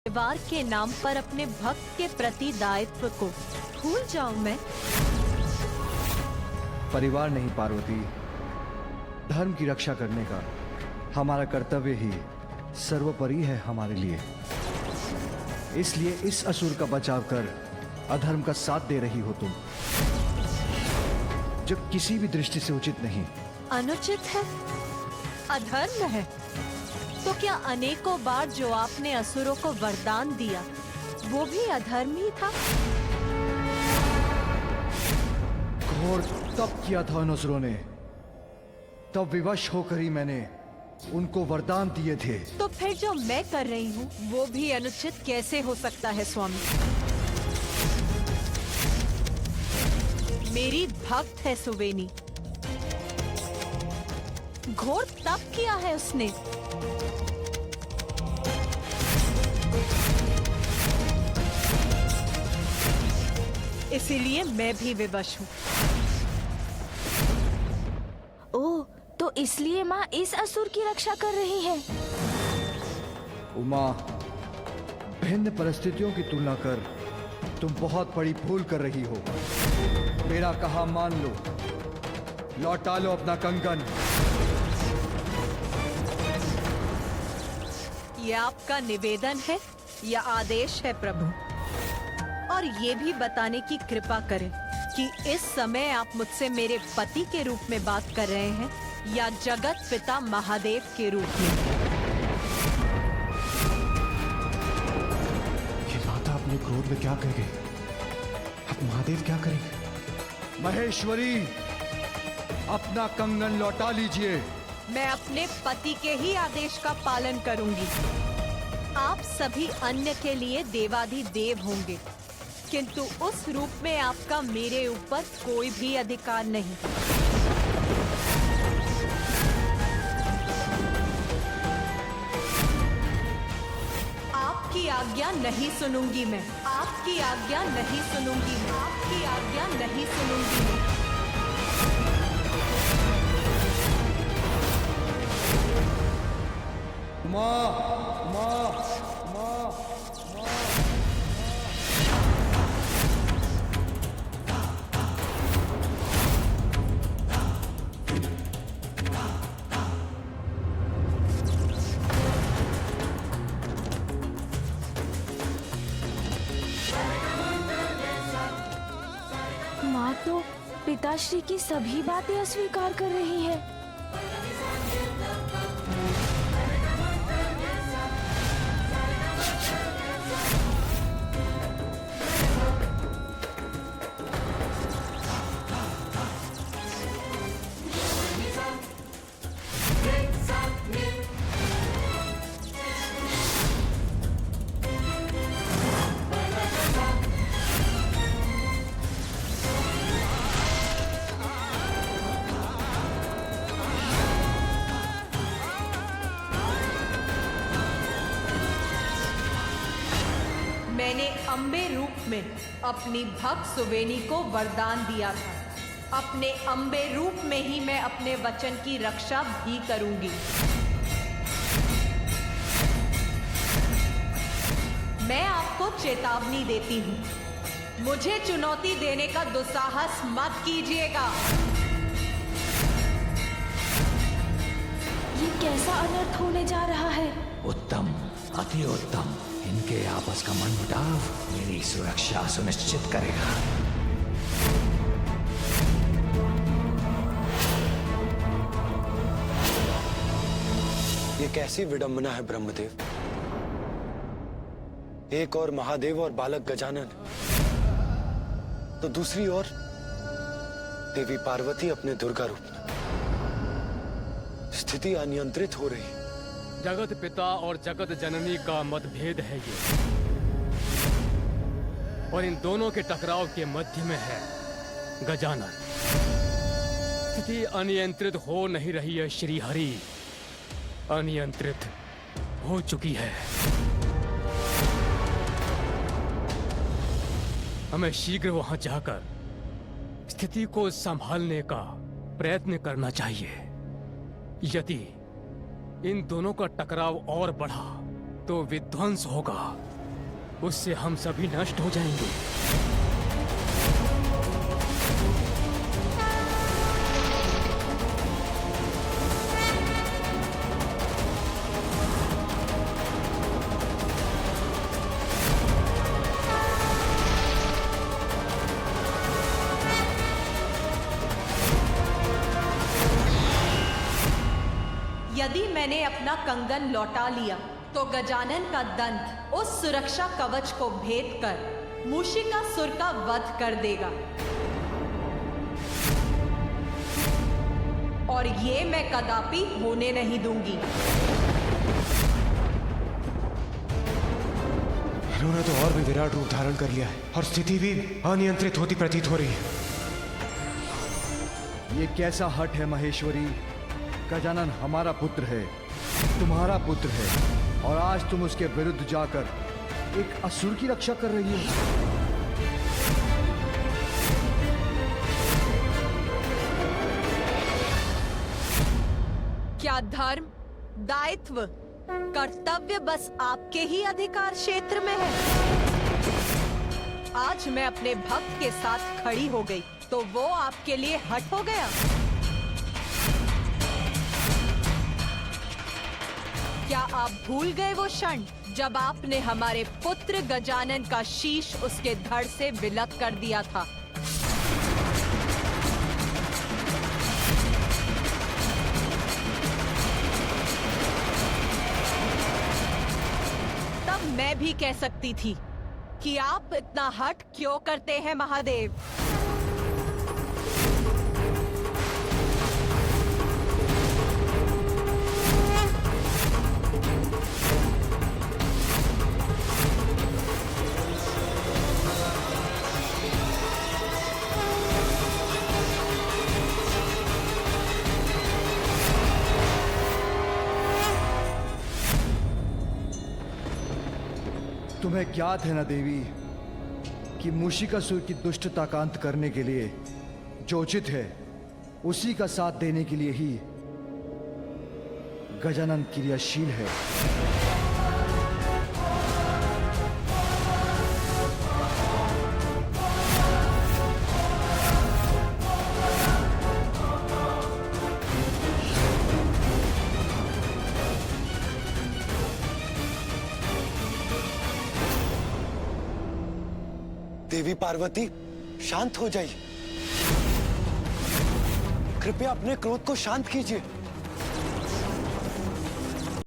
परिवार के नाम पर अपने भक्त के प्रति दायित्व को भूल जाऊं मैं? परिवार नहीं पार्वती, धर्म की रक्षा करने का हमारा कर्तव्य ही सर्वोपरि है हमारे लिए। इसलिए इस असुर का बचाव कर अधर्म का साथ दे रही हो तुम, जो किसी भी दृष्टि से उचित नहीं। अनुचित है, अधर्म है। तो क्या अनेकों बार जो आपने असुरों को वरदान दिया वो भी अधर्म ही था? घोर तप किया था उन असुरों ने, तब विवश होकर ही मैंने उनको वरदान दिए थे। तो फिर जो मैं कर रही हूँ वो भी अनुचित कैसे हो सकता है स्वामी? मेरी भक्त है सुवेनी, घोर तप किया है उसने। इसीलिए मैं भी विवश हूँ। ओह, तो इसलिए माँ इस असुर की रक्षा कर रही है। उमा, भिन्न परिस्थितियों की तुलना कर तुम बहुत बड़ी भूल कर रही हो। मेरा कहा मान लो, लौटा लो अपना कंगन। ये आपका निवेदन है या आदेश है प्रभु? और ये भी बताने की कृपा करें कि इस समय आप मुझसे मेरे पति के रूप में बात कर रहे हैं या जगत पिता महादेव के रूप में? ये माता अपने क्रोध में क्या कह गई? अब महादेव क्या करेंगे? महेश्वरी, अपना कंगन लौटा लीजिए। मैं अपने पति के ही आदेश का पालन करूंगी। आप सभी अन्य के लिए देवाधिदेव होंगे, किंतु उस रूप में आपका मेरे ऊपर कोई भी अधिकार नहीं। आपकी आज्ञा नहीं सुनूंगी मैं। आपकी आज्ञा नहीं सुनूंगी मैं। आपकी आज्ञा नहीं सुनूंगी मैं। माँ, माँ, माँ, माँ तो पिताश्री की सभी बातें अस्वीकार कर रही है। मैंने अम्बे रूप में अपनी भक्त सुवेनी को वरदान दिया था। अपने अम्बे रूप में ही मैं अपने वचन की रक्षा भी करूंगी। मैं आपको चेतावनी देती हूँ, मुझे चुनौती देने का दुस्साहस मत कीजिएगा। ये कैसा अनर्थ होने जा रहा है? उत्तम, अति उत्तम। इनके आपस का मनमुटाव मेरी सुरक्षा सुनिश्चित करेगा। ये कैसी विडंबना है ब्रह्मदेव। एक और महादेव और बालक गजानन, तो दूसरी ओर देवी पार्वती अपने दुर्गा रूप में। स्थिति अनियंत्रित हो रही। जगत पिता और जगत जननी का मतभेद है ये, और इन दोनों के टकराव के मध्य में है गजानन। स्थिति अनियंत्रित हो नहीं रही है श्री हरि, अनियंत्रित हो चुकी है। हमें शीघ्र वहां जाकर स्थिति को संभालने का प्रयत्न करना चाहिए। यदि इन दोनों का टकराव और बढ़ा तो विध्वंस होगा। उससे हम सभी नष्ट हो जाएंगे। यदि मैंने अपना कंगन लौटा लिया तो गजानन का दंत उस सुरक्षा कवच को भेद कर मूषिकासुर का वध कर देगा, और ये मैं कदापि होने नहीं दूंगी। इन्होंने तो और भी विराट रूप धारण कर लिया है और स्थिति भी अनियंत्रित होती प्रतीत हो रही है। ये कैसा हठ है महेश्वरी? गजानन हमारा पुत्र है, तुम्हारा पुत्र है, और आज तुम उसके विरुद्ध जाकर एक असुर की रक्षा कर रही हो। क्या धर्म, दायित्व, कर्तव्य बस आपके ही अधिकार क्षेत्र में है? आज मैं अपने भक्त के साथ खड़ी हो गई तो वो आपके लिए हट हो गया? क्या आप भूल गए वो क्षण जब आपने हमारे पुत्र गजानन का शीश उसके धड़ से विलग कर दिया था? तब मैं भी कह सकती थी कि आप इतना हठ क्यों करते हैं महादेव। तुम्हें ज्ञात है ना देवी कि मूषिकासुर की दुष्टता का अंत करने के लिए जो उचित है उसी का साथ देने के लिए ही गजानन क्रियाशील है। देवी पार्वती, शांत हो जाइए। कृपया अपने क्रोध को शांत कीजिए।